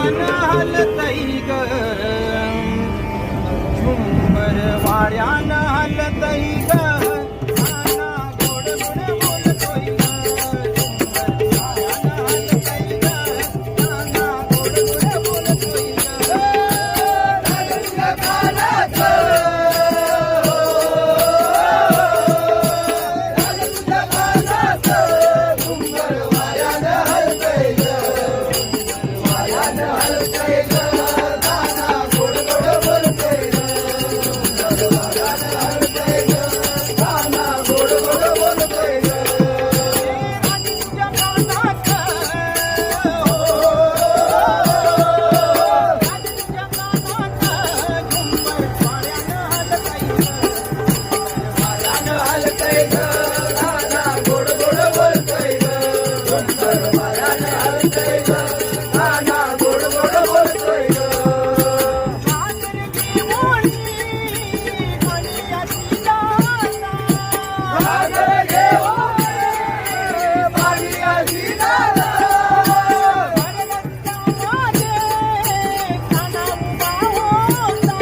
वाऱ्यानं हलतई ग झुंबर वाऱ्यानं हलतई ग काना गोड गोड बोलतोय ग झुंबर वाऱ्यानं हलतई ग काना गोड गोड बोलतोय ग राजाच्या कानाचं राजाच्या कानाचं झुंबर वाऱ्यानं हलतई ग वाऱ्यानं हलतई ग काना गोड गोड बोलतोय ग वाऱ्यानं हलतई ग काना गोड गोड बोलतोय ग राजाच्या कानाचं राजाच्या कानाचं झुंबर वाऱ्यानं हलतई ग वाऱ्यानं हलतई ग काना गोड गोड बोलतोय ग झुंबर वाऱ्यानं हलतई ग काना गोड गोड बोलतोय ग घागरची मोठी पाण्याची दाता घागर घेऊन पाण्याची दाता भरगच्चा माझे काना उभा होता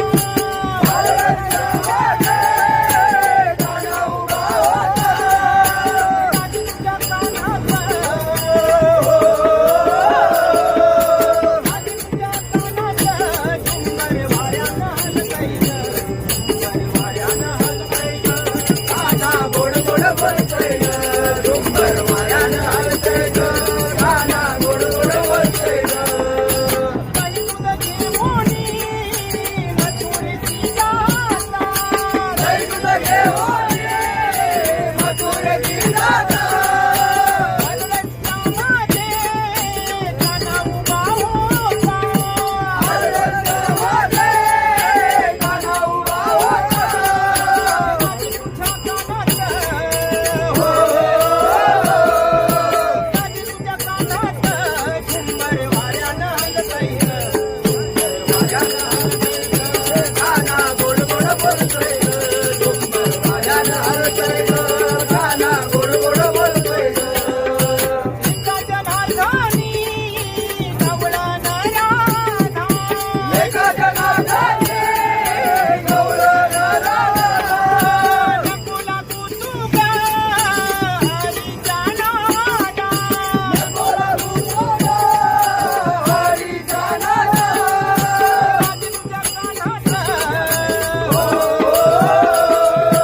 भरगच्चा माझे काना उभा होता राजाच्या कानाचं राजाच्या कानाचं झुंबर वाऱ्यानं हलतई ग झुंबर वाऱ्यानं हलतई ग काना गोड गोड बोलतोय ग झुंबर वाऱ्यानं हलतई ग काना गोड गोड बोलतोय ग बाई दुधाची मोठी मथुरेची दाता बाई दूध घेऊन